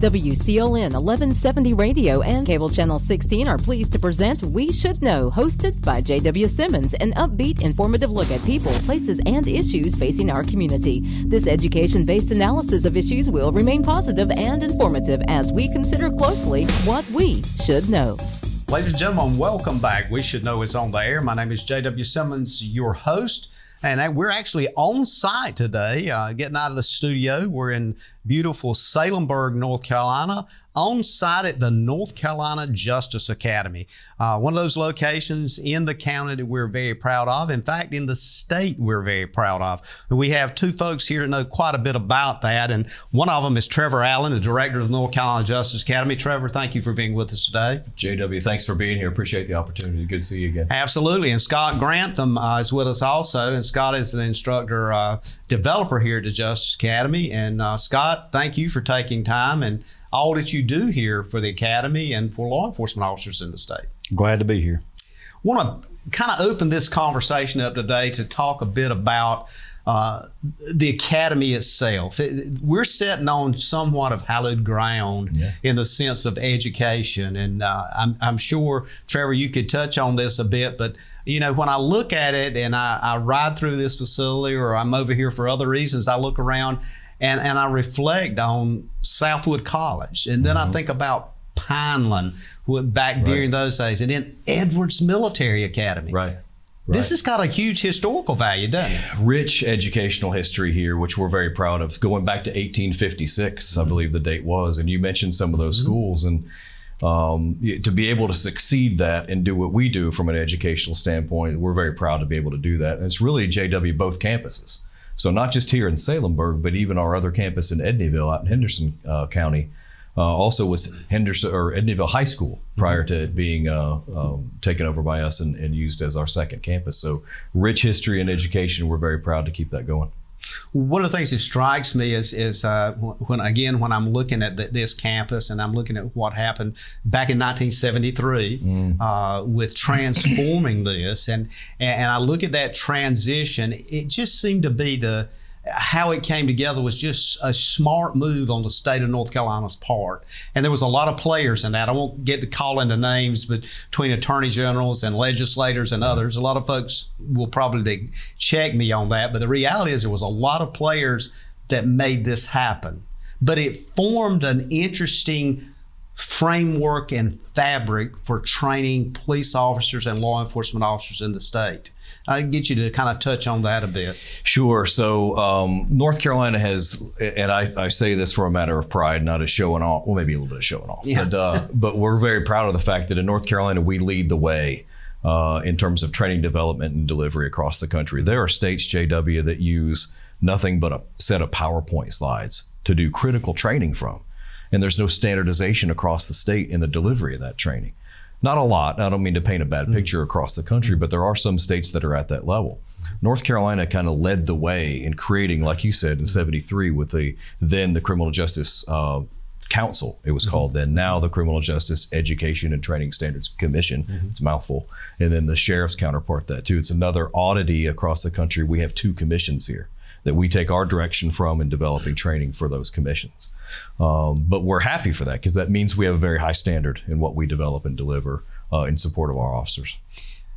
WCLN 1170 Radio and Cable Channel 16 are pleased to present We Should Know, hosted by JW Simmons, an upbeat, informative look at people, places, and issues facing our community. This education-based analysis of issues will remain positive and informative as we consider closely what we should know. Ladies and gentlemen, welcome back. We Should Know is on the air. My name is JW Simmons, your host. And we're actually on site today, getting out of the studio. We're in beautiful Salemburg, North Carolina, on site at the North Carolina Justice Academy. One of those locations in the county that we're very proud of. In fact, in the state we're very proud of. We have two folks here that know quite a bit about that. And one of them is Trevor Allen, the director of the North Carolina Justice Academy. Trevor, thank you for being with us today. JW, thanks for being here. Appreciate the opportunity. Good to see you again. Absolutely. And Scott Grantham is with us also. And Scott is an instructor developer here at the Justice Academy. And Scott, thank you for taking time and all that you do here for the Academy and for law enforcement officers in the state. Glad to be here. Want to kind of open this conversation up today to talk a bit about the Academy itself. We're sitting on somewhat of hallowed ground in the sense of education. And I'm sure, Trevor, you could touch on this a bit, but you know, when I look at it and I ride through this facility or I'm over here for other reasons, I look around and I reflect on Southwood College. And then I think about Pineland back during those days, and then Edwards Military Academy. Right. This has got a huge historical value, doesn't it? Rich educational history here, which we're very proud of. Going back to 1856, I believe the date was, and you mentioned some of those schools. And to be able to succeed that and do what we do from an educational standpoint, we're very proud to be able to do that. And it's really JW both campuses. So not just here in Salemburg, but even our other campus in Edneyville out in Henderson County also was Edneyville High School prior to it being taken over by us and used as our second campus. So rich history and education, we're very proud to keep that going. One of the things that strikes me is when I'm looking at this campus and I'm looking at what happened back in 1973 with transforming this, and I look at that transition, it just seemed to be how it came together was just a smart move on the state of North Carolina's part. And there was a lot of players in that. I won't get to call into names, but between attorney generals and legislators and others, a lot of folks will probably check me on that. But the reality is there was a lot of players that made this happen. But it formed an interesting framework and fabric for training police officers and law enforcement officers in the state. I can get you to kind of touch on that a bit. Sure. So North Carolina has, and I say this for a matter of pride, not as showing off, well, maybe a little bit of showing off, but we're very proud of the fact that in North Carolina, we lead the way in terms of training, development, and delivery across the country. There are states, JW, that use nothing but a set of PowerPoint slides to do critical training from. And there's no standardization across the state in the delivery of that training. Not a lot. I don't mean to paint a bad picture across the country, but there are some states that are at that level. North Carolina kind of led the way in creating, like you said, in '73 with the Criminal Justice Council, it was called then. Now the Criminal Justice Education and Training Standards Commission. It's a mouthful. And then the sheriff's counterpart that too. It's another oddity across the country. We have two commissions here that we take our direction from in developing training for those commissions. But we're happy for that because that means we have a very high standard in what we develop and deliver in support of our officers.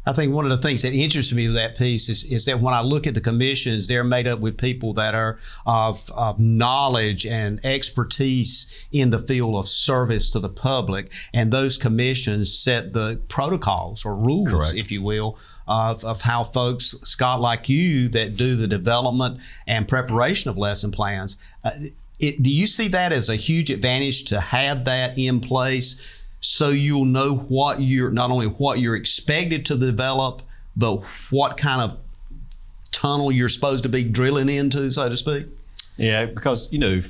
I think one of the things that interests me with that piece is that when I look at the commissions, they're made up with people that are of knowledge and expertise in the field of service to the public. And those commissions set the protocols or rules, if you will, of how folks, Scott, like you, that do the development and preparation of lesson plans. Do you see that as a huge advantage to have that in place? So you'll know not only what you're expected to develop, but what kind of tunnel you're supposed to be drilling into, so to speak? Yeah, because, you know,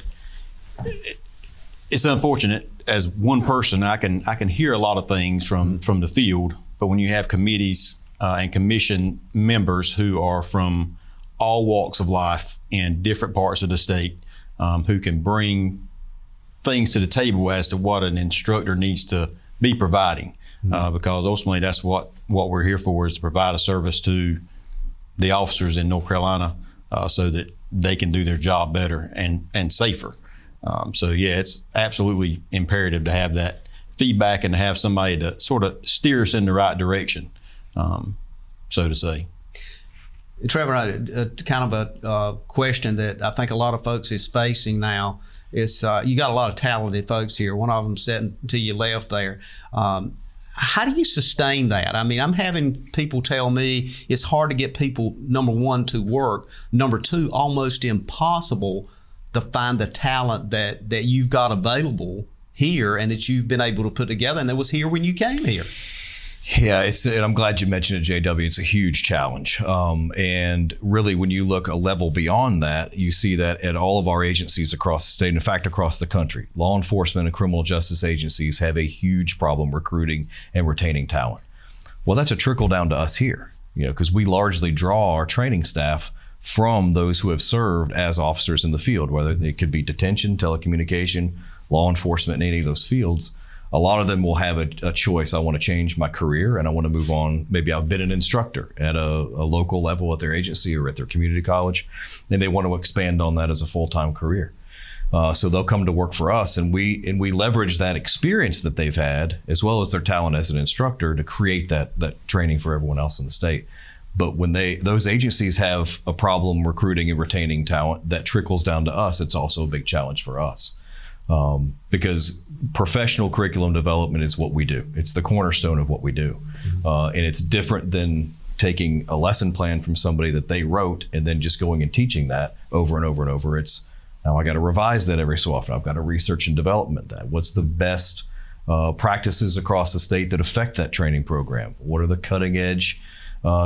it's unfortunate as one person, I can hear a lot of things from the field, but when you have committees and commission members who are from all walks of life in different parts of the state, who can bring things to the table as to what an instructor needs to be providing, because ultimately that's what we're here for, is to provide a service to the officers in North Carolina so that they can do their job better and safer. So yeah, it's absolutely imperative to have that feedback and to have somebody to sort of steer us in the right direction, so to say. Trevor, kind of a question that I think a lot of folks is facing now is you got a lot of talented folks here. One of them sitting to your left there. How do you sustain that? I mean, I'm having people tell me it's hard to get people, number one, to work. Number two, almost impossible to find the talent that you've got available here and that you've been able to put together and that was here when you came here. Yeah, and I'm glad you mentioned it, JW. It's a huge challenge. And really, when you look a level beyond that, you see that at all of our agencies across the state, in fact, across the country, law enforcement and criminal justice agencies have a huge problem recruiting and retaining talent. Well, that's a trickle down to us here, because we largely draw our training staff from those who have served as officers in the field, whether it could be detention, telecommunication, law enforcement, in any of those fields. A lot of them will have a choice. I want to change my career and I want to move on. Maybe I've been an instructor at a local level at their agency or at their community college, and they want to expand on that as a full-time career. So they'll come to work for us, and we leverage that experience that they've had as well as their talent as an instructor to create that training for everyone else in the state. But when those agencies have a problem recruiting and retaining talent that trickles down to us, it's also a big challenge for us. Because professional curriculum development is what we do. It's the cornerstone of what we do. And it's different than taking a lesson plan from somebody that they wrote and then just going and teaching that over and over and over. It's now I got to revise that every so often. I've got to research and development that. What's the best practices across the state that affect that training program? What are the cutting edge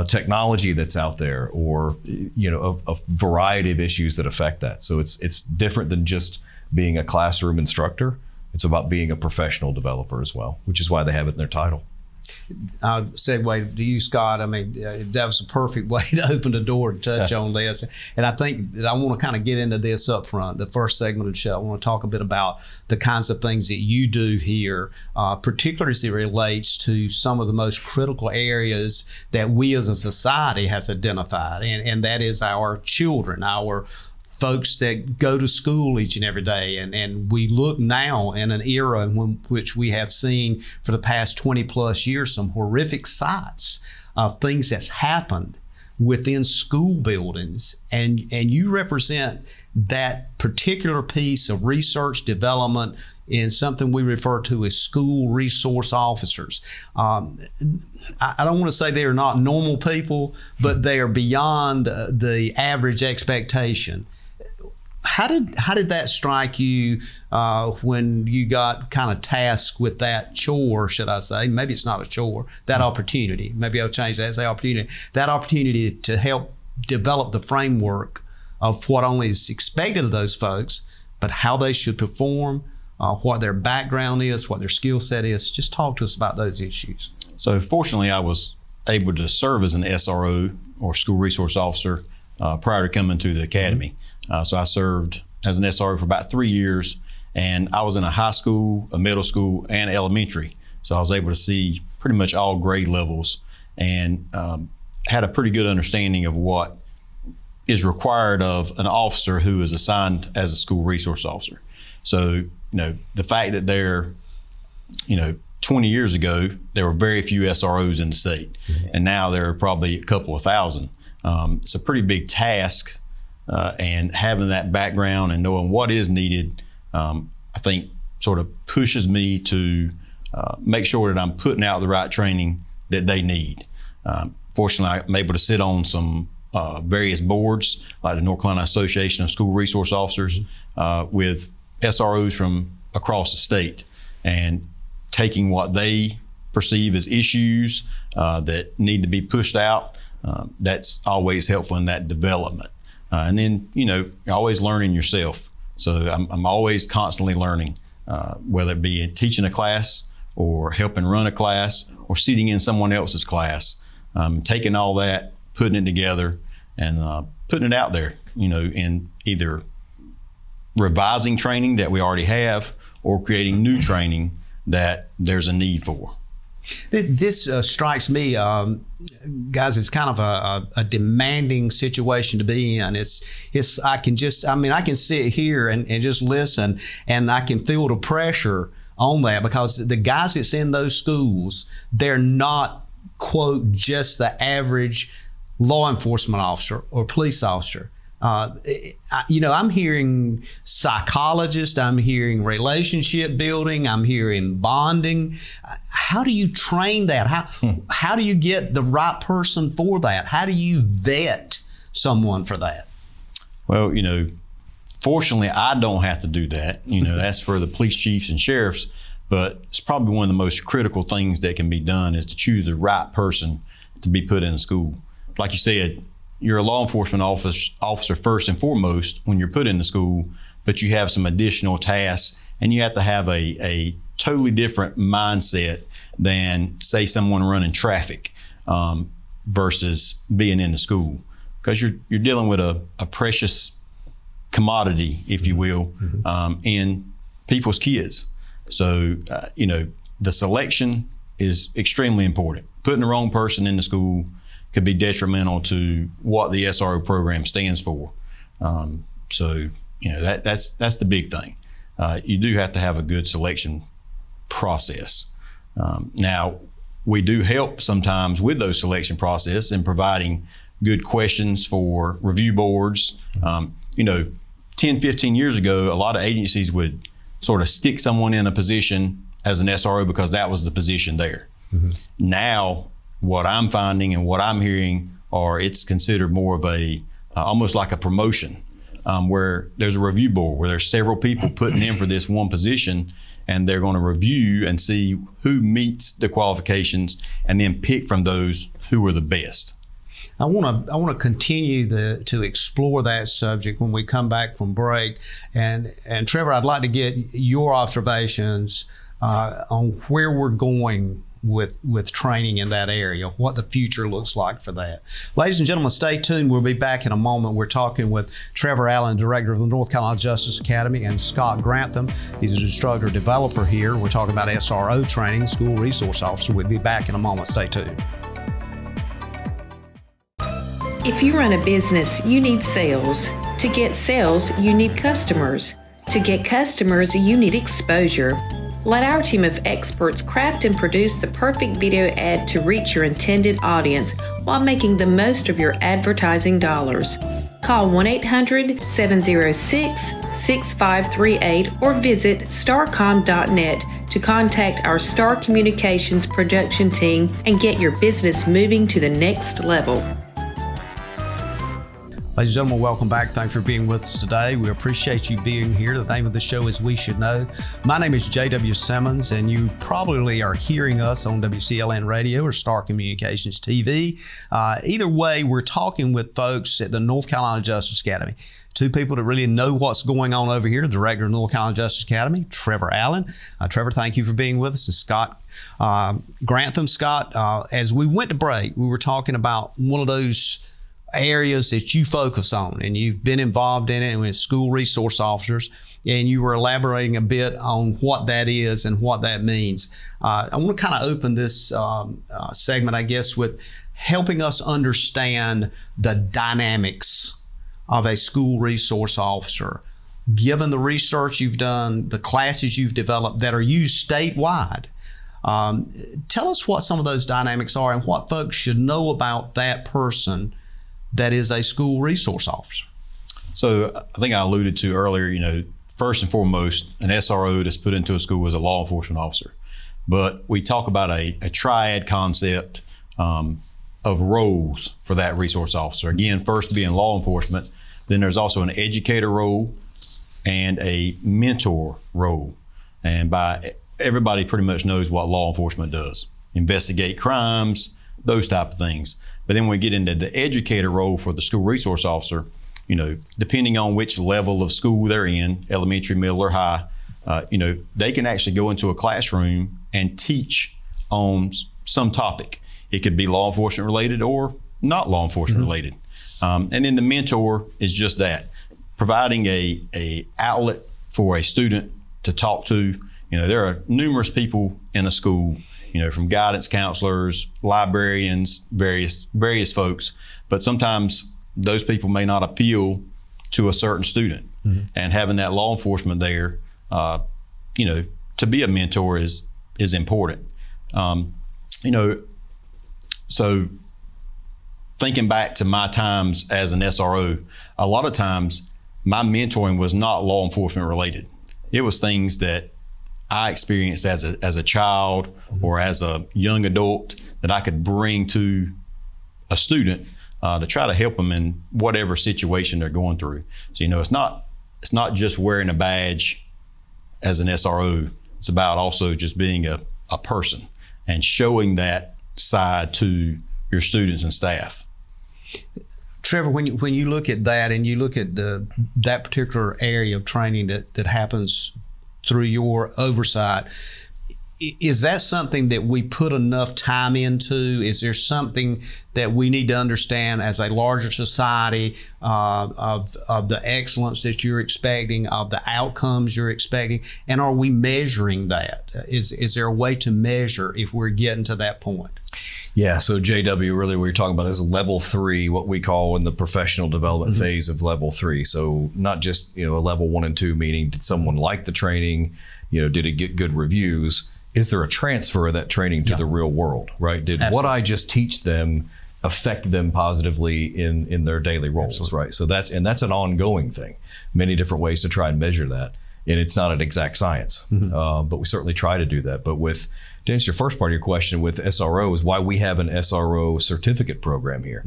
technology that's out there, or a variety of issues that affect that? So it's different than just being a classroom instructor. It's about being a professional developer as well, which is why they have it in their title. I'll segue to you, Scott. I mean, that was a perfect way to open the door to touch on this. And I think that I want to kind of get into this up front. The first segment of the show, I want to talk a bit about the kinds of things that you do here, particularly as it relates to some of the most critical areas that we as a society has identified. And that is our children, our folks that go to school each and every day. And we look now in an era in which we have seen for the past 20 plus years some horrific sights of things that's happened within school buildings. And you represent that particular piece of research development in something we refer to as school resource officers. I don't want to say they are not normal people, but they are beyond the average expectation. How did that strike you when you got kind of tasked with that chore, should I say? Maybe it's not a chore, that opportunity. Maybe I'll change that as an opportunity. That opportunity to help develop the framework of what only is expected of those folks, but how they should perform, what their background is, what their skill set is. Just talk to us about those issues. So fortunately, I was able to serve as an SRO, or school resource officer, prior to coming to the academy. So I served as an SRO for about 3 years, and I was in a high school, a middle school, and elementary. So I was able to see pretty much all grade levels, and had a pretty good understanding of what is required of an officer who is assigned as a school resource officer. So, the fact that 20 years ago, there were very few SROs in the state, and now there are probably a couple of thousand. It's a pretty big task. And having that background and knowing what is needed, I think sort of pushes me to make sure that I'm putting out the right training that they need. Fortunately, I'm able to sit on some various boards, like the North Carolina Association of School Resource Officers, with SROs from across the state, and taking what they perceive as issues that need to be pushed out. That's always helpful in that development. And then, you're always learning yourself. So I'm always constantly learning, whether it be teaching a class or helping run a class or sitting in someone else's class, taking all that, putting it together, and putting it out there, in either revising training that we already have or creating new training that there's a need for. This strikes me, guys. It's kind of a demanding situation to be in. I can sit here and just listen, and I can feel the pressure on that, because the guys that's in those schools, they're not, quote, just the average law enforcement officer or police officer. I'm hearing psychologists, I'm hearing relationship building, I'm hearing bonding. How do you train that? How do you get the right person for that? How do you vet someone for that? Well, fortunately, I don't have to do that. That's for the police chiefs and sheriffs, but it's probably one of the most critical things that can be done is to choose the right person to be put in school. Like you said, you're a law enforcement officer first and foremost when you're put in the school, but you have some additional tasks, and you have to have a totally different mindset than, say, someone running traffic versus being in the school, because you're dealing with a precious commodity, if you will, in people's kids. So, the selection is extremely important. Putting the wrong person in the school could be detrimental to what the SRO program stands for. That's the big thing. You do have to have a good selection process. Now, we do help sometimes with those selection process in providing good questions for review boards. 10, 15 years ago, a lot of agencies would sort of stick someone in a position as an SRO because that was the position there. Now, what I'm finding and what I'm hearing it's considered more of almost like a promotion, where there's a review board where there's several people putting in for this one position, and they're going to review and see who meets the qualifications and then pick from those who are the best. I want to continue to explore that subject when we come back from break. And Trevor, I'd like to get your observations on where we're going with training in that area, what the future looks like for that. Ladies and gentlemen, stay tuned. We'll be back in a moment. We're talking with Trevor Allen, Director of the North Carolina Justice Academy, and Scott Grantham. He's an Instructor Developer here. We're talking about SRO training, School Resource Officer. We'll be back in a moment. Stay tuned. If you run a business, you need sales. To get sales, you need customers. To get customers, you need exposure. Let our team of experts craft and produce the perfect video ad to reach your intended audience while making the most of your advertising dollars. Call 1-800-706-6538 or visit starcom.net to contact our Star Communications production team and get your business moving to the next level. Ladies and gentlemen, welcome back. Thanks for being with us today. We appreciate you being here. The name of the show is We Should Know. My name is JW Simmons, and you probably are hearing us on WCLN Radio or Star Communications TV. Either way, we're talking with folks at the North Carolina Justice Academy. Two people that really know what's going on over here, the Director of the North Carolina Justice Academy, Trevor Allen. Trevor, thank you for being with us. And Scott Grantham. Scott, as we went to break, we were talking about one of those areas that you focus on, and you've been involved in it with school resource officers, and you were elaborating a bit on what that is and what that means. I want to kind of open this segment, I guess, with helping us understand the dynamics of a school resource officer, given the research you've done, the classes you've developed that are used statewide. Tell us what some of those dynamics are and what folks should know about that person that is a school resource officer. So I think I alluded to earlier, first and foremost, an SRO that's put into a school is a law enforcement officer. But we talk about a triad concept of roles for that resource officer. Again, first being law enforcement, then there's also an educator role and a mentor role. And everybody pretty much knows what law enforcement does. Investigate crimes, those type of things. But then when we get into the educator role for the school resource officer, depending on which level of school they're in, elementary, middle, or high, they can actually go into a classroom and teach on some topic. It could be law enforcement related or not law enforcement related. And then the mentor is just that, providing a outlet for a student to talk to there are numerous people in a school, from guidance counselors, librarians, various folks, but sometimes those people may not appeal to a certain student. And having that law enforcement there, to be a mentor is important. So thinking back to my times as an SRO, a lot of times my mentoring was not law enforcement related. It was things that I experienced as a child or as a young adult that I could bring to a student to try to help them in whatever situation they're going through. So, it's not just wearing a badge as an SRO. It's about also just being a person and showing that side to your students and staff. Trevor, when you look at that and you look at that particular area of training that happens through your oversight, is that something that we put enough time into? Is there something that we need to understand as a larger society of the excellence that you're expecting, of the outcomes you're expecting, and are we measuring that? Is there a way to measure if we're getting to that point? Yeah, so JW, really what you're talking about is level 3, what we call in the professional development phase of level 3. So not just, a level 1 and 2, meaning did someone like the training, did it get good reviews? Is there a transfer of that training to the real world, right? Did what I just teach them affect them positively in their daily roles, right? So that's an ongoing thing. Many different ways to try and measure that. And it's not an exact science, but we certainly try to do that. But to answer your first part of your question with SRO is why we have an SRO certificate program here.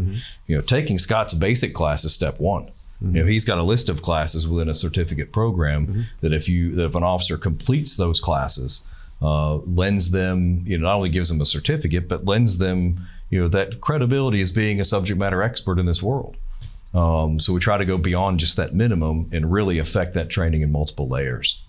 Taking Scott's basic class is step 1. He's got a list of classes within a certificate program that if an officer completes those classes, lends them, not only gives them a certificate, but lends them, that credibility as being a subject matter expert in this world. So we try to go beyond just that minimum and really affect that training in multiple layers.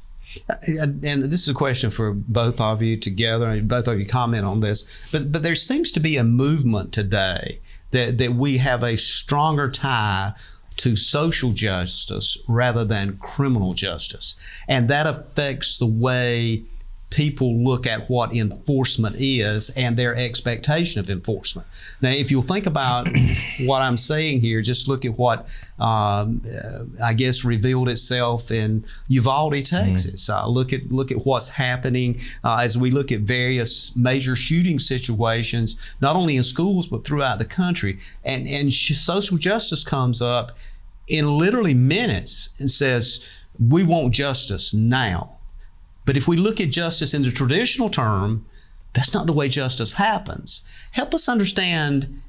And this is a question for both of you together, and both of you comment on this, but there seems to be a movement today that we have a stronger tie to social justice rather than criminal justice. And that affects the way people look at what enforcement is and their expectation of enforcement. Now, if you'll think about what I'm saying here, just look at what I guess revealed itself in Uvalde, Texas. Look at what's happening as we look at various major shooting situations, not only in schools but throughout the country. And social justice comes up in literally minutes and says, we want justice now. But if we look at justice in the traditional term, that's not the way justice happens. Help us understand,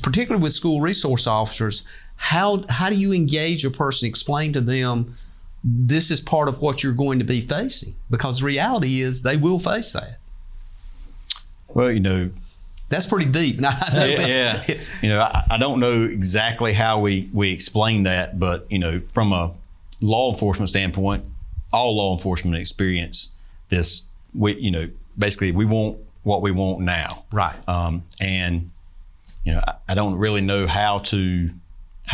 particularly with school resource officers, how do you engage a person, explain to them this is part of what you're going to be facing? Because the reality is they will face that. Well, that's pretty deep. I don't know exactly how we explain that, but from a law enforcement standpoint, all law enforcement experience this. Basically we want what we want now, right? And I don't really know how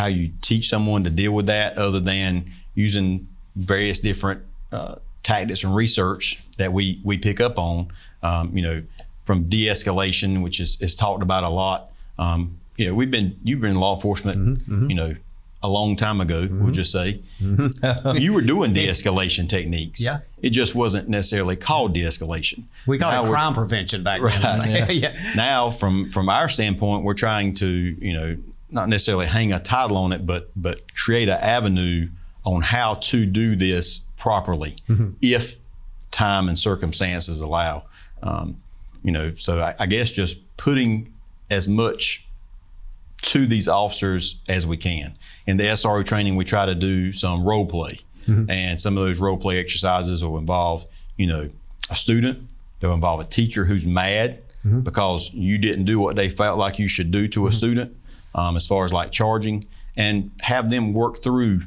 you teach someone to deal with that other than using various different tactics and research that we pick up on. From de-escalation, which is talked about a lot. You've been in law enforcement, a long time ago, we'll just say. You were doing de-escalation techniques. Yeah. It just wasn't necessarily called de-escalation. We called it crime prevention back then. Yeah. Now, from our standpoint, we're trying to, not necessarily hang a title on it, but create an avenue on how to do this properly, if time and circumstances allow. So I guess just putting as much to these officers as we can. In the SRO training, we try to do some role play, and some of those role play exercises will involve, a student. They'll involve a teacher who's mad because you didn't do what they felt like you should do to a student, as far as like charging, and have them work through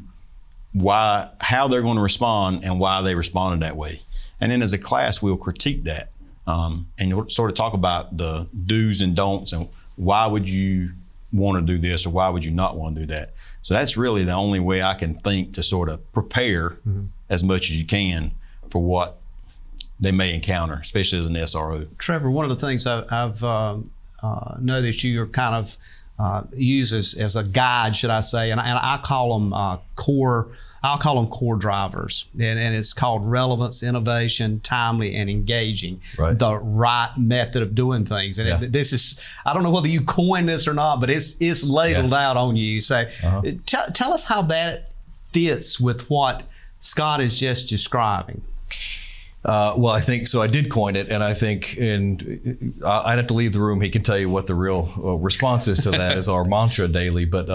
how they're going to respond and why they responded that way. And then as a class, we'll critique that, and you'll sort of talk about the do's and don'ts and why would you want to do this or why would you not want to do that. So that's really the only way I can think to sort of prepare as much as you can for what they may encounter, especially as an SRO. Trevor, one of the things I've noticed you are kind of used as a guide, should I say, and I call them core. I'll call them core drivers, and it's called relevance, innovation, timely, and engaging. Right. The right method of doing things. And this is, I don't know whether you coined this or not, but it's ladled out on you. So tell us how that fits with what Scott is just describing. Well, I think so. I did coin it, and I think, I'd have to leave the room. He can tell you what the real response is to that as our mantra daily. But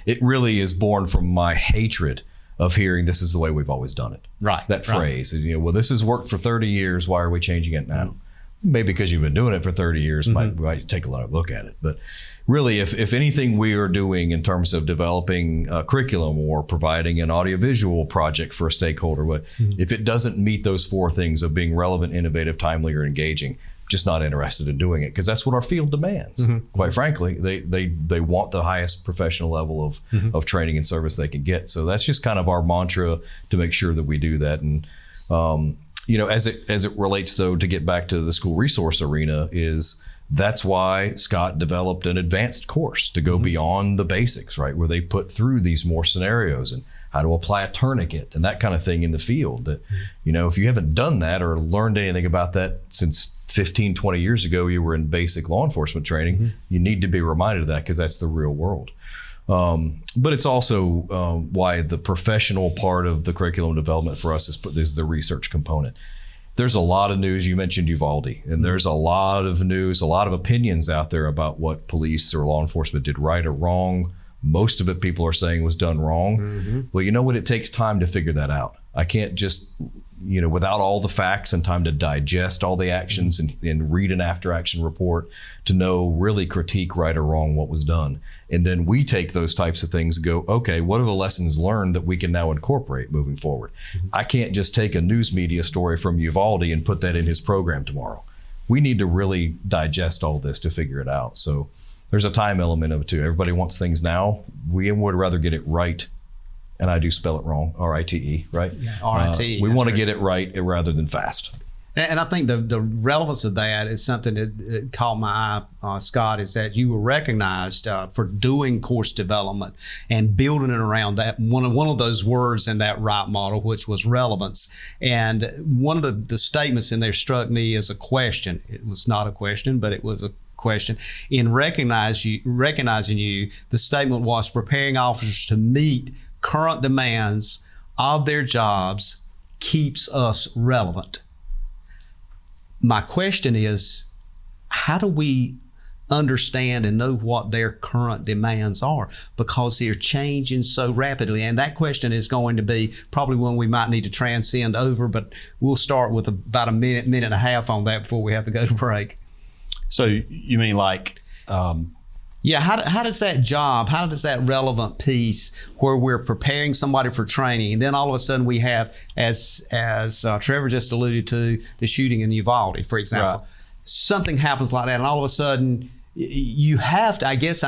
it really is born from my hatred of hearing this is the way we've always done it. Right. That phrase, well, this has worked for 30 years. Why are we changing it now? Maybe because you've been doing it for 30 years, might take a look at it. But really, if anything we are doing in terms of developing a curriculum or providing an audiovisual project for a stakeholder, if it doesn't meet those 4 things of being relevant, innovative, timely, or engaging, just not interested in doing it, because that's what our field demands. Quite frankly, they want the highest professional level of training and service they can get. So that's just kind of our mantra to make sure that we do that. And as it relates, though, to get back to the school resource arena, that's why Scott developed an advanced course to go beyond the basics, right? Where they put through these more scenarios and how to apply a tourniquet and that kind of thing in the field. That, if you haven't done that or learned anything about that since 15, 20 years ago, you were in basic law enforcement training, you need to be reminded of that, because that's the real world. But it's also why the professional part of the curriculum development for us is the research component. There's a lot of news. You mentioned Uvalde, and there's a lot of news, a lot of opinions out there about what police or law enforcement did right or wrong. Most of it people are saying was done wrong. Well, you know what? It takes time to figure that out. I can't just, without all the facts and time to digest all the actions and read an after action report to know, really critique right or wrong what was done. And then we take those types of things and go, okay, what are the lessons learned that we can now incorporate moving forward? I can't just take a news media story from Uvalde and put that in his program tomorrow. We need to really digest all this to figure it out. So there's a time element of it too. Everybody wants things now. We would rather get it right. And I do spell it wrong, R-I-T-E, right? Yeah, R-I-T-E. We want to get it right rather than fast. And I think the relevance of that is something that caught my eye, Scott, is that you were recognized for doing course development and building it around that one of those words in that right model, which was relevance. And one of the statements in there struck me as a question. It was not a question, but it was a question. In recognizing you, the statement was preparing officers to meet current demands of their jobs keeps us relevant. My question is, how do we understand and know what their current demands are? Because they're changing so rapidly. And that question is going to be probably one we might need to transcend over, but we'll start with about a minute and a half on that before we have to go to break. So you mean like... Yeah, how does that relevant piece where we're preparing somebody for training, and then all of a sudden we have, as Trevor just alluded to, the shooting in Uvalde, for example. Right. Something happens like that, and all of a sudden you have to, I guess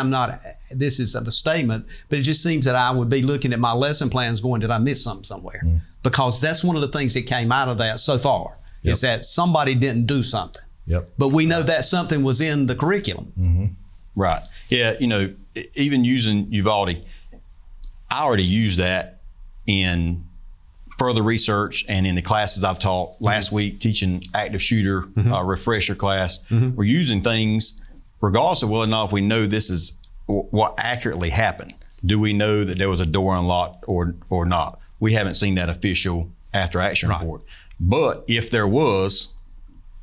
this is a statement, but it just seems that I would be looking at my lesson plans going, did I miss something somewhere? Because that's one of the things that came out of that so far, is that somebody didn't do something. But we know that something was in the curriculum. Right. Yeah, even using Uvalde, I already used that in further research and in the classes I've taught. Last week, teaching active shooter refresher class. We're using things regardless of whether or not if we know this is what accurately happened. Do we know that there was a door unlocked or not? We haven't seen that official after action report. But if there was,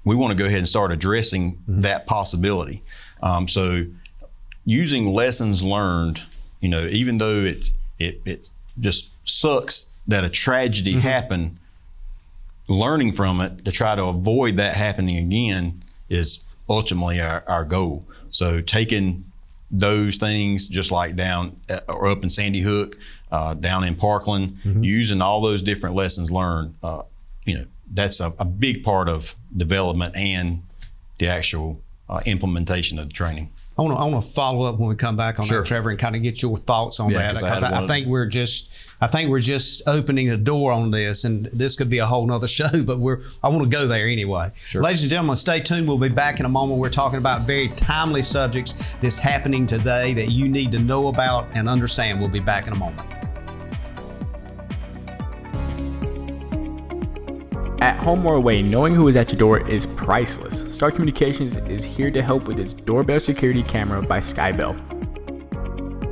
we want to go ahead and start addressing that possibility. So using lessons learned, even though it just sucks that a tragedy happened, learning from it to try to avoid that happening again is ultimately our goal. So taking those things, just like down or up in Sandy Hook, down in Parkland, using all those different lessons learned, that's a big part of development and the actual implementation of the training. I want to follow up when we come back on that, Trevor, and kind of get your thoughts on that, because I think we're just opening the door on this, and this could be a whole nother show, but I want to go there anyway. Sure. Ladies and gentlemen, stay tuned. We'll be back in a moment. We're talking about very timely subjects that's happening today that you need to know about and understand. We'll be back in a moment. At home or away, knowing who is at your door is priceless. Star Communications is here to help with its doorbell security camera by Skybell.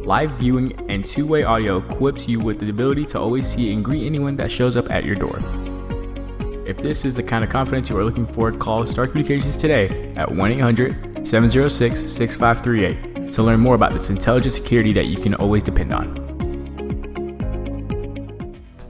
Live viewing and two-way audio equips you with the ability to always see and greet anyone that shows up at your door. If this is the kind of confidence you are looking for, call Star Communications today at 1-800-706-6538 to learn more about this intelligent security that you can always depend on.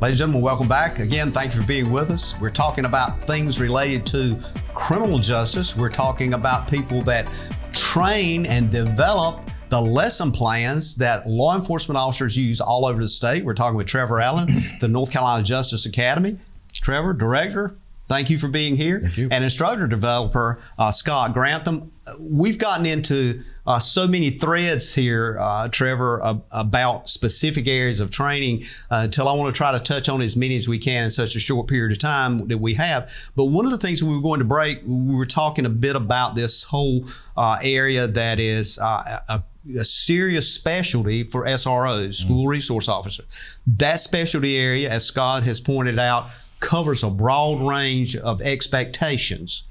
Ladies and gentlemen, welcome back. Again, thank you for being with us. We're talking about things related to criminal justice. We're talking about people that train and develop the lesson plans that law enforcement officers use all over the state. We're talking with Trevor Allen, the North Carolina Justice Academy. Trevor, Director, thank you for being here. Thank you. And Instructor Developer, Scott Grantham. We've gotten into so many threads here, Trevor, about specific areas of training until I want to try to touch on as many as we can in such a short period of time that we have. But one of the things we were going to break, we were talking a bit about this whole area that is a serious specialty for SROs, school resource officers. That specialty area, as Scott has pointed out, covers a broad range of expectations.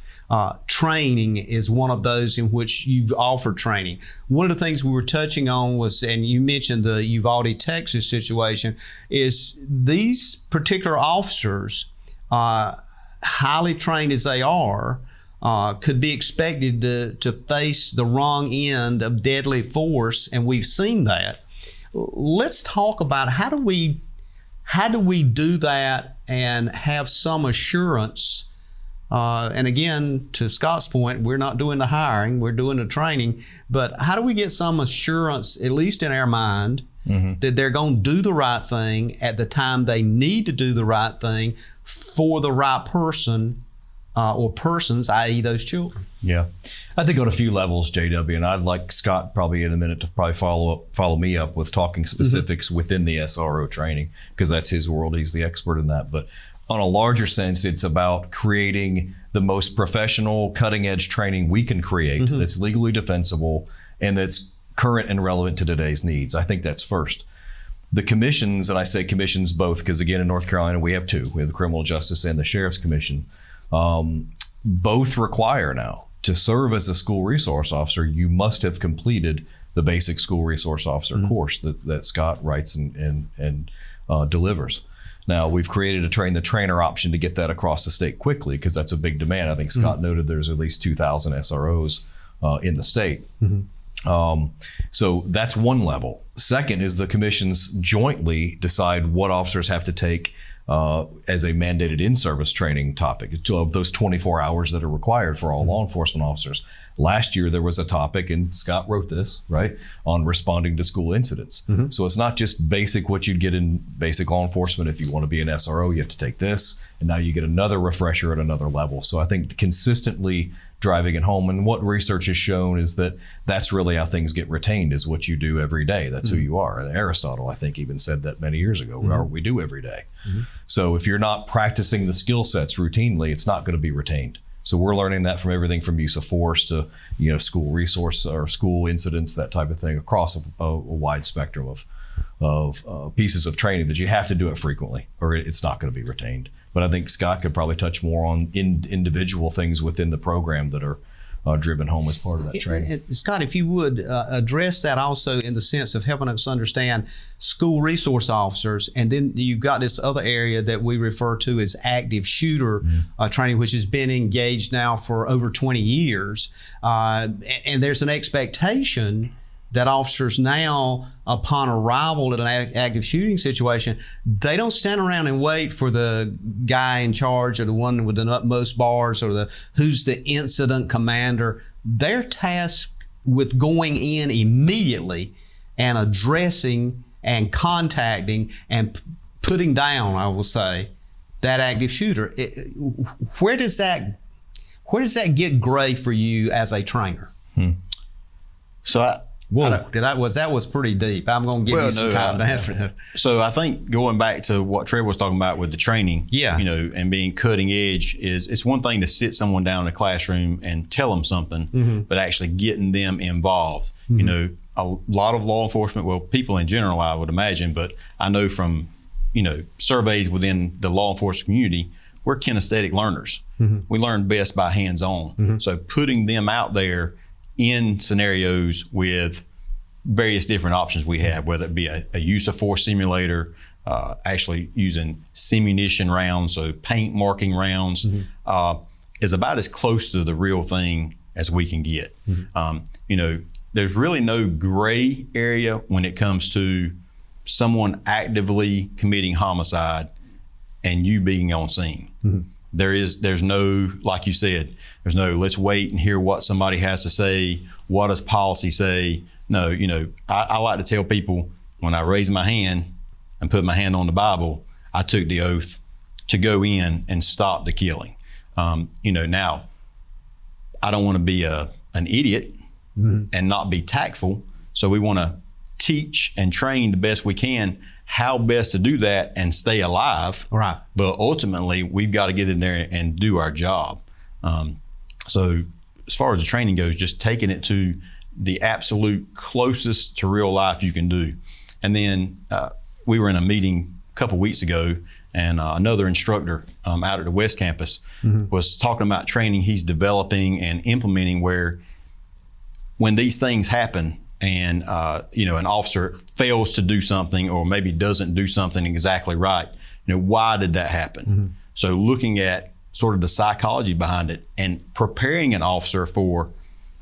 Training is one of those in which you've offered training. One of the things we were touching on was, and you mentioned the Uvalde, Texas situation, is these particular officers, highly trained as they are, could be expected to face the wrong end of deadly force, and we've seen that. Let's talk about how do we do that and have some assurance. And again, to Scott's point, we're not doing the hiring, we're doing the training, but how do we get some assurance, at least in our mind, that they're going to do the right thing at the time they need to do the right thing for the right person or persons, i.e. those children? Yeah, I think on a few levels, JW, and I'd like Scott probably in a minute to probably follow me up with talking specifics within the SRO training, because that's his world, he's the expert in that. But on a larger sense, it's about creating the most professional, cutting-edge training we can create that's legally defensible and that's current and relevant to today's needs. I think that's first. The commissions, and I say commissions both because, again, in North Carolina, we have two. We have the Criminal Justice and the Sheriff's Commission. Both require now, to serve as a school resource officer, you must have completed the basic school resource officer course that Scott writes and delivers. Now, we've created a train the trainer option to get that across the state quickly, because that's a big demand. I think Scott noted there's at least 2,000 SROs in the state. So that's one level. Second is the commissions jointly decide what officers have to take as a mandated in-service training topic of those 24 hours that are required for all law enforcement officers. Last year, there was a topic, and Scott wrote this, right, on responding to school incidents. So it's not just basic what you'd get in basic law enforcement. If you want to be an SRO, you have to take this, and now you get another refresher at another level. So I think consistently driving it home, and what research has shown is that that's really how things get retained, is what you do every day. That's who you are. And Aristotle, I think, even said that many years ago, we do every day. So if you're not practicing the skill sets routinely, it's not going to be retained. So we're learning that from everything from use of force to, school resource or school incidents, that type of thing, across a wide spectrum of pieces of training that you have to do it frequently, or it's not going to be retained. But I think Scott could probably touch more on individual things within the program that are driven home as part of that training. Scott, if you would address that also in the sense of helping us understand school resource officers, and then you've got this other area that we refer to as active shooter training, which has been engaged now for over 20 years. And there's an expectation that officers now, upon arrival at an active shooting situation, they don't stand around and wait for the guy in charge or the one with the utmost bars or who's the incident commander. They're tasked with going in immediately and addressing and contacting and putting down, I will say, that active shooter. Where does that get gray for you as a trainer? So that was pretty deep. I'm going to give you some time to answer that. So I think going back to what Trevor was talking about with the training, Yeah. And being cutting edge it's one thing to sit someone down in a classroom and tell them something, but actually getting them involved. A lot of law enforcement, well, people in general, I would imagine, but I know from, surveys within the law enforcement community, we're kinesthetic learners. We learn best by hands-on. So putting them out there in scenarios with various different options we have, whether it be a use of force simulator, actually using simunition rounds, so paint marking rounds, is about as close to the real thing as we can get. There's really no gray area when it comes to someone actively committing homicide and you being on scene. There's no, like you said, there's no let's wait and hear what somebody has to say. What does policy say? No, I like to tell people when I raise my hand and put my hand on the Bible, I took the oath to go in and stop the killing. Now I don't want to be an idiot and not be tactful. So we want to teach and train the best we can how best to do that and stay alive. Right. But ultimately, we've got to get in there and do our job. So as far as the training goes, just taking it to the absolute closest to real life you can do. And then we were in a meeting a couple weeks ago, and another instructor out at the West Campus was talking about training he's developing and implementing, where when these things happen and an officer fails to do something or maybe doesn't do something exactly right, why did that happen? So looking at sort of the psychology behind it and preparing an officer for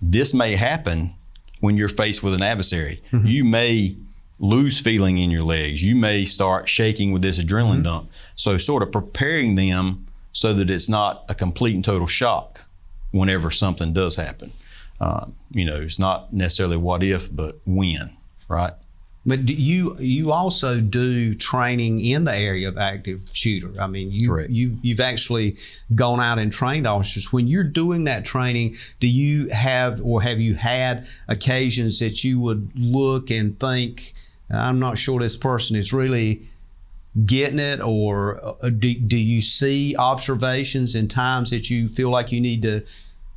this may happen when you're faced with an adversary. You may lose feeling in your legs. You may start shaking with this adrenaline dump. So sort of preparing them so that it's not a complete and total shock whenever something does happen. It's not necessarily what if, but when, right? But you also do training in the area of active shooter. I mean, you've actually gone out and trained officers. When you're doing that training, do you have you had occasions that you would look and think, I'm not sure this person is really getting it, or do you see observations in times that you feel like you need to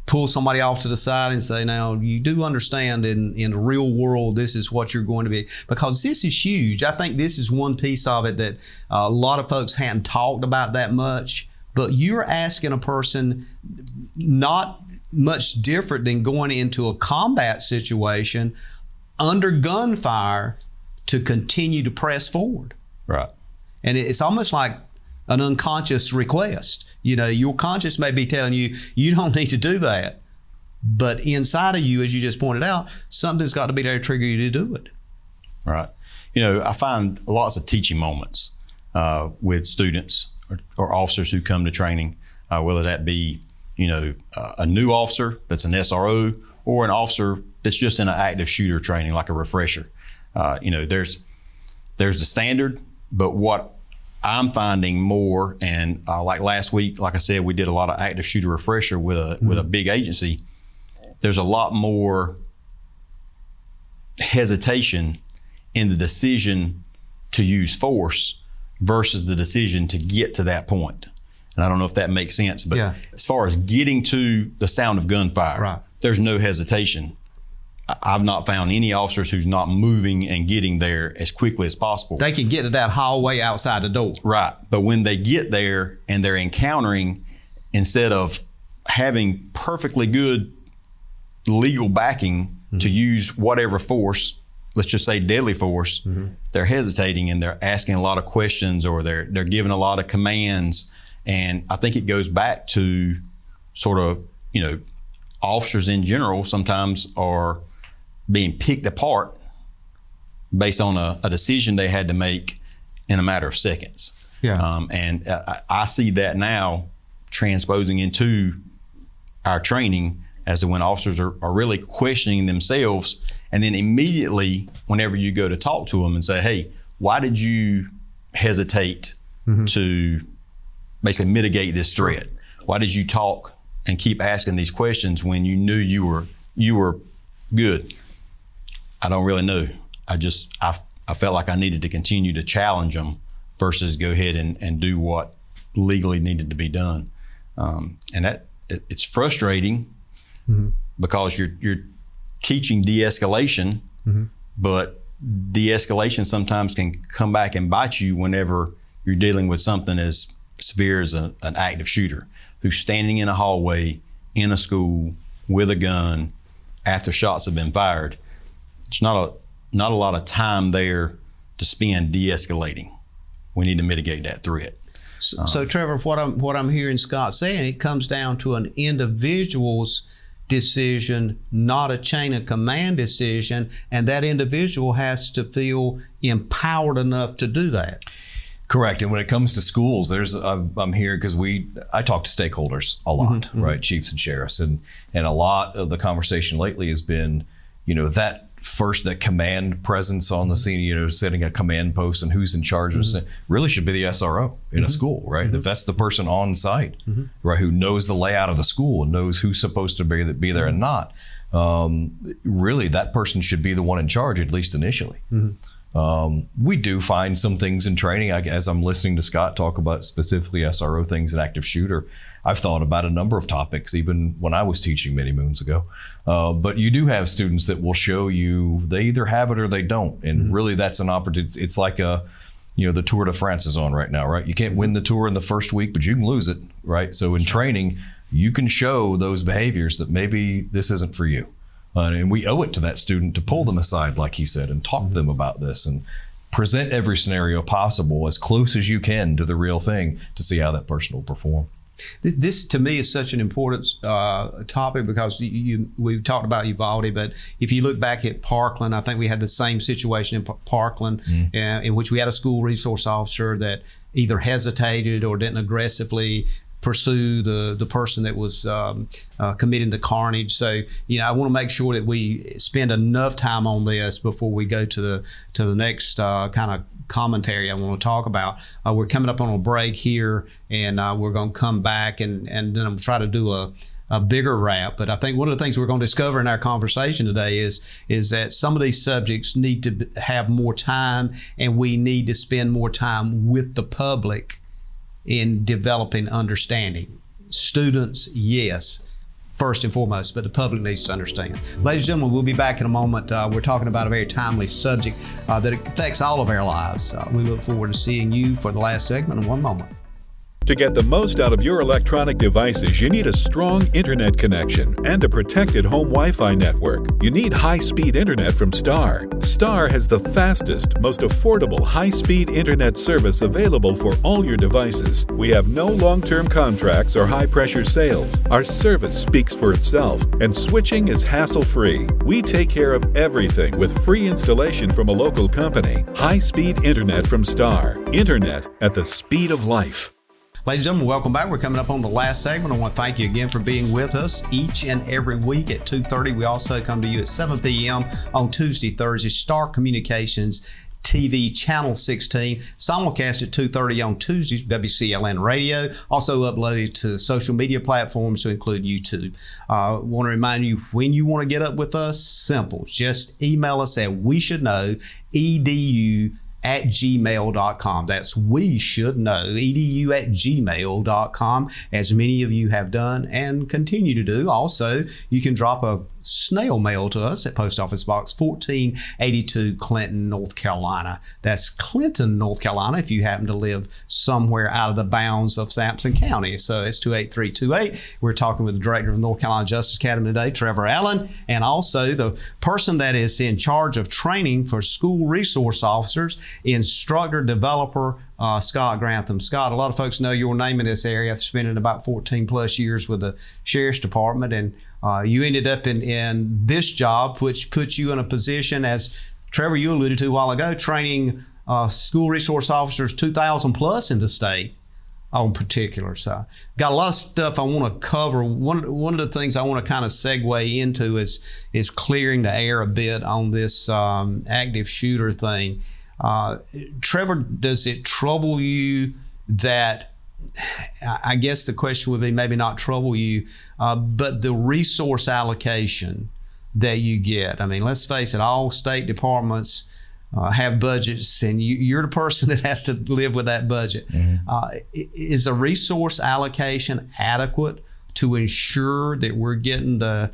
pull somebody off to the side and say, now you do understand in the real world, this is what you're going to be, because this is huge. I think this is one piece of it that a lot of folks hadn't talked about that much, but you're asking a person not much different than going into a combat situation under gunfire to continue to press forward. Right. And it's almost like an unconscious request. Your conscience may be telling you, you don't need to do that. But inside of you, as you just pointed out, something's got to be there to trigger you to do it. Right. I find lots of teaching moments with students or officers who come to training, whether that be, a new officer that's an SRO or an officer that's just in an active shooter training, like a refresher. There's the standard, but what I'm finding more, and like last week, like I said, we did a lot of active shooter refresher with a big agency. There's a lot more hesitation in the decision to use force versus the decision to get to that point. And I don't know if that makes sense, but as far as getting to the sound of gunfire, there's no hesitation. I've not found any officers who's not moving and getting there as quickly as possible. They can get to that hallway outside the door. Right. But when they get there and they're encountering, instead of having perfectly good legal backing to use whatever force, let's just say deadly force, they're hesitating and they're asking a lot of questions, or they're giving a lot of commands. And I think it goes back to sort of, officers in general sometimes are being picked apart based on a decision they had to make in a matter of seconds. And I see that now transposing into our training, as to when officers are really questioning themselves, and then immediately whenever you go to talk to them and say, hey, why did you hesitate to basically mitigate this threat? Why did you talk and keep asking these questions when you knew you were good? I don't really know. I felt like I needed to continue to challenge them versus go ahead and do what legally needed to be done. And it's frustrating because you're teaching de-escalation, but de-escalation sometimes can come back and bite you whenever you're dealing with something as severe as an active shooter who's standing in a hallway in a school with a gun after shots have been fired. It's not a lot of time there to spend de-escalating. We need to mitigate that threat. So Trevor, what I'm hearing Scott saying, it comes down to an individual's decision, not a chain of command decision, and that individual has to feel empowered enough to do that. Correct. And when it comes to schools, I'm here because I talk to stakeholders a lot, right? Chiefs and sheriffs, and a lot of the conversation lately has been, that command presence on the scene, setting a command post and who's in charge of it really should be the SRO in a school, right? If that's the person on site, right, who knows the layout of the school and knows who's supposed to be there and not, really that person should be the one in charge, at least initially. We do find some things in training, as I'm listening to Scott talk about specifically SRO things and active shooter. I've thought about a number of topics, even when I was teaching many moons ago. But you do have students that will show you they either have it or they don't. And really that's an opportunity. It's like the Tour de France is on right now, right? You can't win the Tour in the first week, but you can lose it, right? So in training, you can show those behaviors that maybe this isn't for you. And we owe it to that student to pull them aside, like he said, and talk to them about this and present every scenario possible as close as you can to the real thing to see how that person will perform. This to me is such an important topic because we've talked about Uvalde, but if you look back at Parkland, I think we had the same situation in Parkland in which we had a school resource officer that either hesitated or didn't aggressively pursue the person that was committing the carnage. So, I want to make sure that we spend enough time on this before we go to the next kind of commentary I want to talk about. We're coming up on a break here, and we're going to come back and then I'm going to try to do a bigger wrap. But I think one of the things we're going to discover in our conversation today is that some of these subjects need to have more time, and we need to spend more time with the public in developing understanding. Students, yes, first and foremost, but the public needs to understand. Ladies and gentlemen, we'll be back in a moment. We're talking about a very timely subject that affects all of our lives. We look forward to seeing you for the last segment in one moment. To get the most out of your electronic devices, you need a strong internet connection and a protected home Wi-Fi network. You need high-speed internet from Star. Star has the fastest, most affordable high-speed internet service available for all your devices. We have no long-term contracts or high-pressure sales. Our service speaks for itself, and switching is hassle-free. We take care of everything with free installation from a local company. High-speed internet from Star. Internet at the speed of life. Ladies and gentlemen, welcome back. We're coming up on the last segment. I want to thank you again for being with us each and every week at 2:30. We also come to you at 7 p.m. on Tuesday, Thursday. Star Communications TV, Channel 16, simulcast at 2:30 on Tuesdays, WCLN Radio, also uploaded to social media platforms to include YouTube. Want to remind you, when you want to get up with us, simple. Just email us at weshouldknow@gmail.com. That's weshouldknow@gmail.com, as many of you have done and continue to do. Also, you can drop a snail mail to us at Post Office Box 1482, Clinton, North Carolina. That's Clinton, North Carolina, if you happen to live somewhere out of the bounds of Sampson County. So it's 28328. We're talking with the Director of North Carolina Justice Academy today, Trevor Allen, and also the person that is in charge of training for school resource officers, Instructor Developer, Scott Grantham. Scott, a lot of folks know your name in this area. I've spent about 14 plus years with the Sheriff's Department, and you ended up in this job, which puts you in a position, as Trevor, you alluded to a while ago, training school resource officers 2,000 plus in the state on particular. So got a lot of stuff I want to cover. One of the things I want to kind of segue into is clearing the air a bit on this active shooter thing. Trevor, does it trouble you that, I guess the question would be maybe not trouble you, but the resource allocation that you get. I mean, let's face it, all state departments have budgets, and you're the person that has to live with that budget. Is a resource allocation adequate to ensure that we're getting the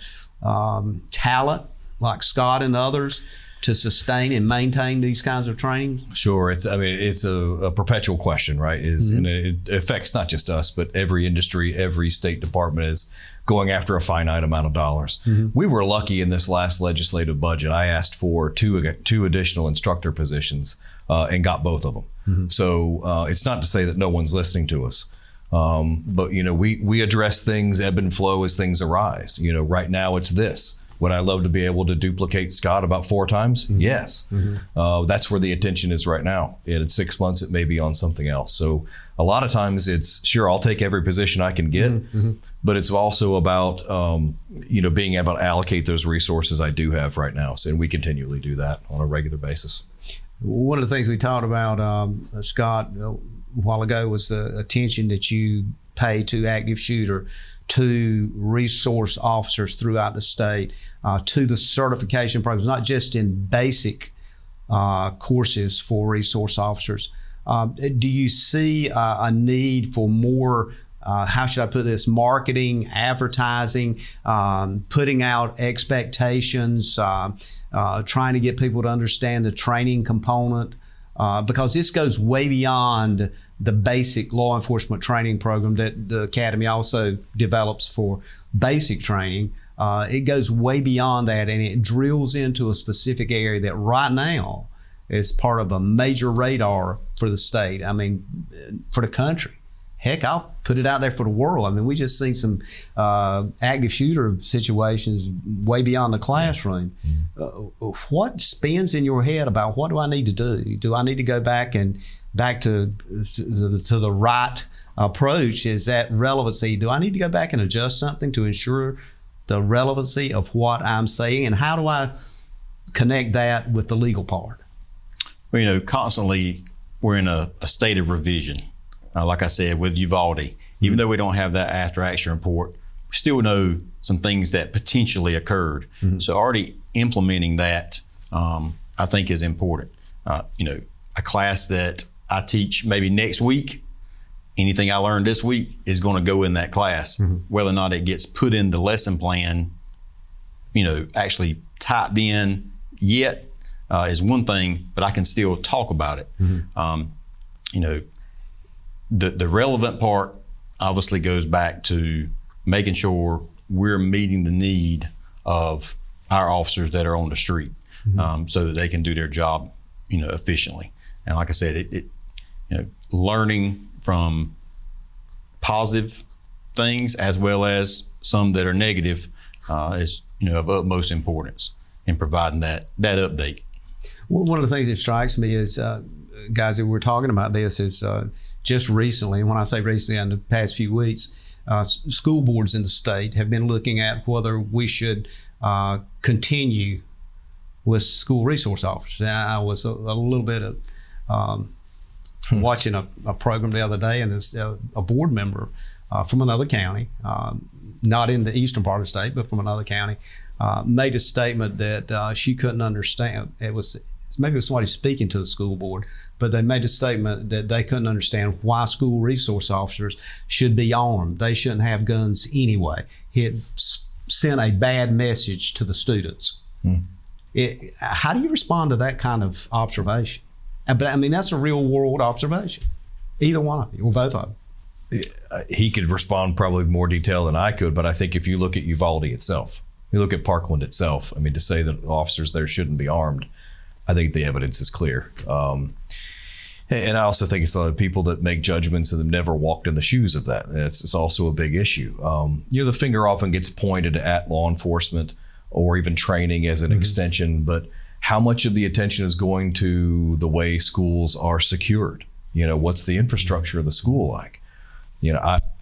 talent like Scott and others to sustain and maintain these kinds of training? Sure. It's a perpetual question, right? And it affects not just us, but every industry, every state department is going after a finite amount of dollars. We were lucky in this last legislative budget. I asked for two additional instructor positions and got both of them. So it's not to say that no one's listening to us. But we address things, ebb and flow as things arise. Right now it's this. Would I love to be able to duplicate Scott about 4 times? Yes. That's where the attention is right now. In 6 months, it may be on something else. So a lot of times it's, sure, I'll take every position I can get, but it's also about, being able to allocate those resources I do have right now. So, and we continually do that on a regular basis. One of the things we talked about, Scott, a while ago was the attention that you pay to active shooter, to resource officers throughout the state, to the certification programs, not just in basic courses for resource officers. Do you see a need for more, how should I put this, marketing, advertising, putting out expectations, trying to get people to understand the training component? Because this goes way beyond the basic law enforcement training program that the Academy also develops for basic training. It goes way beyond that, and it drills into a specific area that right now is part of a major radar for the state. I mean, for the country. Heck, I'll put it out there for the world. I mean, we just seen some active shooter situations way beyond the classroom. What spins in your head about what do I need to do? Do I need to go back to the right approach? Is that relevancy? Do I need to go back and adjust something to ensure the relevancy of what I'm saying? And how do I connect that with the legal part? Well, constantly we're in a state of revision. Like I said, with Uvalde, even though we don't have that after action report, we still know some things that potentially occurred. So already implementing that, I think, is important. A class that I teach maybe next week, anything I learned this week is going to go in that class. Whether or not it gets put in the lesson plan, actually typed in yet is one thing, but I can still talk about it. The relevant part obviously goes back to making sure we're meeting the need of our officers that are on the street, so that they can do their job, efficiently. And like I said, learning from positive things as well as some that are negative is, of utmost importance in providing that update. Well, one of the things that strikes me is, guys, that we're talking about this is just recently, and when I say recently, in the past few weeks, school boards in the state have been looking at whether we should continue with school resource officers. And I was a little bit of watching a program the other day, and it's a board member from another county, not in the eastern part of the state, but from another county, made a statement that she couldn't understand. Maybe it was somebody speaking to the school board, but they made a statement that they couldn't understand why school resource officers should be armed. They shouldn't have guns anyway. It sent a bad message to the students. How do you respond to that kind of observation? But I mean, that's a real world observation. Either one of you, or both of them. He could respond probably more detail than I could, but I think if you look at Uvalde itself, you look at Parkland itself, I mean, to say that officers there shouldn't be armed, I think the evidence is clear. And I also think it's a lot of people that make judgments and have never walked in the shoes of that. It's also a big issue. The finger often gets pointed at law enforcement or even training as an extension, but how much of the attention is going to the way schools are secured? What's the infrastructure of the school like?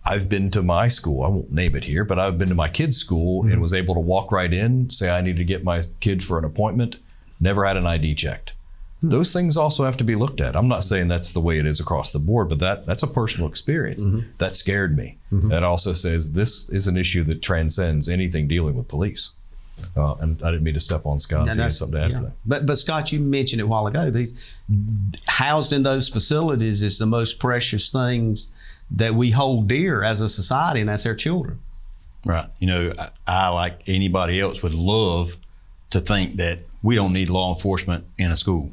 I've been to my school, I won't name it here, but I've been to my kid's school and was able to walk right in, say I need to get my kid for an appointment, never had an ID checked. Those things also have to be looked at. I'm not saying that's the way it is across the board, but that's a personal experience. That scared me. That also says this is an issue that transcends anything dealing with police. And I didn't mean to step on Scott. If you had something to add to that. But Scott, you mentioned it a while ago. These housed in those facilities is the most precious things that we hold dear as a society, and that's our children. Right. You know, I like anybody else would love to think that we don't need law enforcement in a school.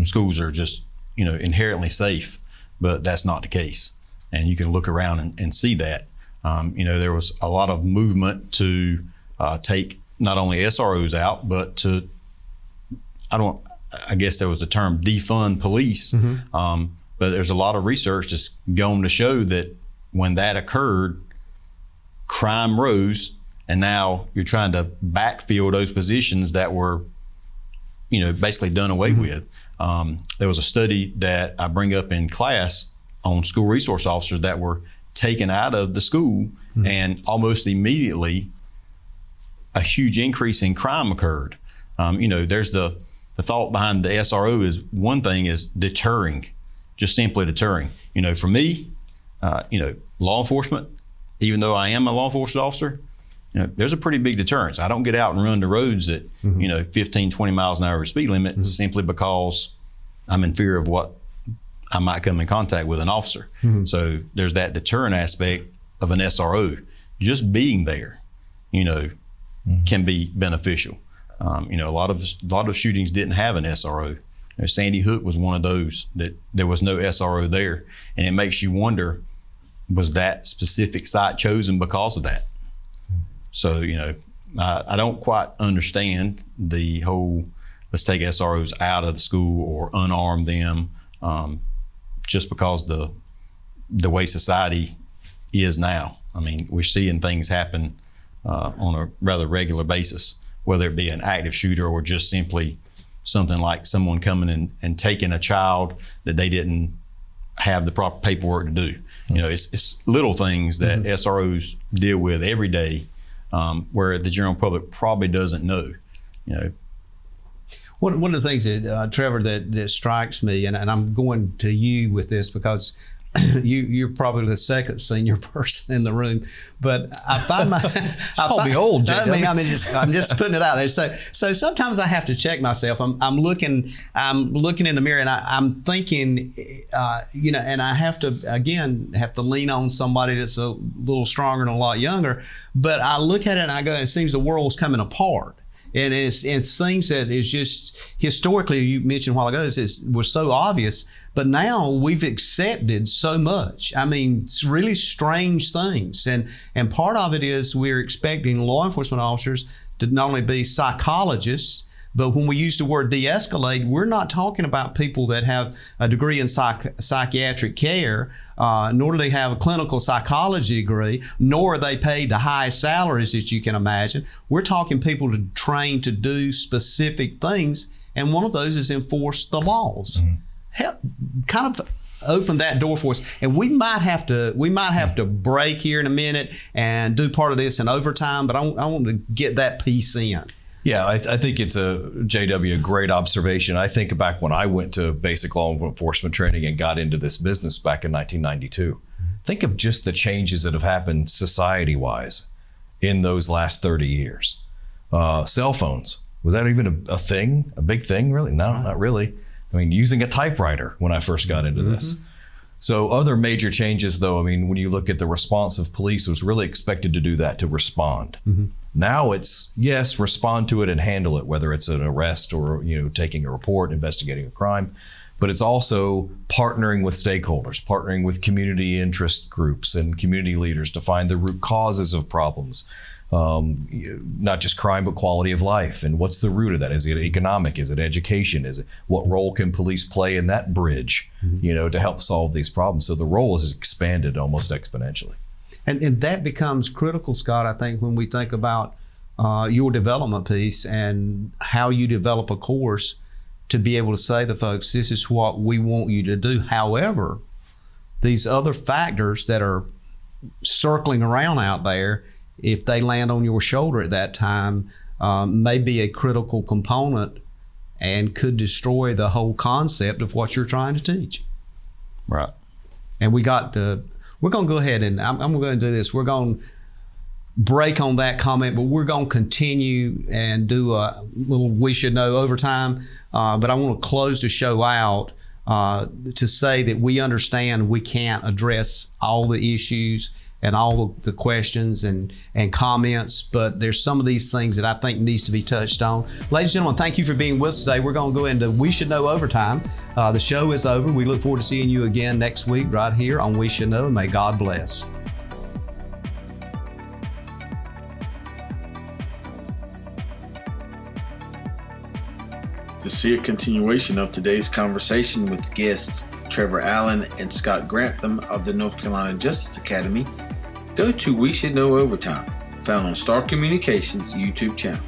Schools are just, you know, inherently safe, but that's not the case. And you can look around and see that. You know, there was a lot of movement to take not only SROs out, but to, I guess there was the term defund police. But there's a lot of research that's going to show that when that occurred, crime rose, and now you're trying to backfill those positions that were, you know, basically done away with. There was a study that I bring up in class on school resource officers that were taken out of the school, and almost immediately a huge increase in crime occurred. You know, there's the thought behind the SRO is one thing is deterring, just simply deterring. You know, for me, you know, law enforcement, even though I am a law enforcement officer, you know, there's a pretty big deterrence. I don't get out and run the roads at, you know, 15, 20 miles an hour speed limit simply because I'm in fear of what I might come in contact with an officer. So there's that deterrent aspect of an SRO. Just being there, you know, can be beneficial. You know, a lot of shootings didn't have an SRO. You know, Sandy Hook was one of those that there was no SRO there, and it makes you wonder, was that specific site chosen because of that? So, you know, I don't quite understand the whole let's take SROs out of the school or unarm them, just because the way society is now. I mean, we're seeing things happen on a rather regular basis, whether it be an active shooter or just simply something like someone coming and taking a child that they didn't have the proper paperwork to do. You know, it's little things that SROs deal with every day, where the general public probably doesn't know. You know, one of the things that Trevor that strikes me, and I'm going to you with this because you're probably the second senior person in the room, but I find call me old, JW. I'm just putting it out there. So sometimes I have to check myself. I'm looking in the mirror, and I'm thinking, you know, and I have to lean on somebody that's a little stronger and a lot younger. But I look at it and I go, it seems the world's coming apart. And it's things that is just historically, you mentioned a while ago, was so obvious, but now we've accepted so much. I mean, it's really strange things. And part of it is we're expecting law enforcement officers to not only be psychologists, but when we use the word de-escalate, we're not talking about people that have a degree in psychiatric care, nor do they have a clinical psychology degree, nor are they paid the highest salaries that you can imagine. We're talking people to train to do specific things, and one of those is enforce the laws. Help kind of open that door for us, and we might have to break here in a minute and do part of this in overtime, but I want to get that piece in. Yeah, I think it's JW, a great observation. I think back when I went to basic law enforcement training and got into this business back in 1992. Think of just the changes that have happened society-wise in those last 30 years. Cell phones, was that even a thing, a big thing, really? No, not really. I mean, using a typewriter when I first got into this. So other major changes, though, I mean, when you look at the response of police, was really expected to do that, to respond. Now it's, yes, respond to it and handle it, whether it's an arrest or, you know, taking a report, investigating a crime. But it's also partnering with stakeholders, partnering with community interest groups and community leaders to find the root causes of problems. Not just crime, but quality of life. And what's the root of that? Is it economic? Is it education? Is it what role can police play in that bridge, you know, to help solve these problems? So the role is expanded almost exponentially. And that becomes critical, Scott, I think, when we think about your development piece and how you develop a course to be able to say to folks, this is what we want you to do. However, these other factors that are circling around out there, if they land on your shoulder at that time, may be a critical component and could destroy the whole concept of what you're trying to teach. Right. And we're going to go ahead and I'm going to do this. We're going to break on that comment, but we're going to continue and do a little We Should Know overtime. But I want to close the show out to say that we understand we can't address all the issues and all the questions and comments, but there's some of these things that I think needs to be touched on. Ladies and gentlemen, thank you for being with us today. We're going to go into We Should Know overtime. The show is over. We look forward to seeing you again next week right here on We Should Know, and may God bless. To see a continuation of today's conversation with guests Trevor Allen and Scott Grantham of the North Carolina Justice Academy, go to We Should Know Overtime, found on Star Communications YouTube channel.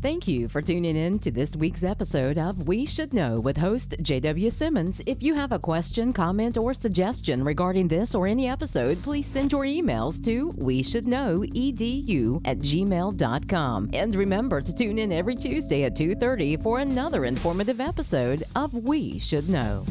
Thank you for tuning in to this week's episode of We Should Know with host JW Simmons. If you have a question, comment, or suggestion regarding this or any episode, please send your emails to weshouldknowedu@gmail.com. And remember to tune in every Tuesday at 2:30 for another informative episode of We Should Know.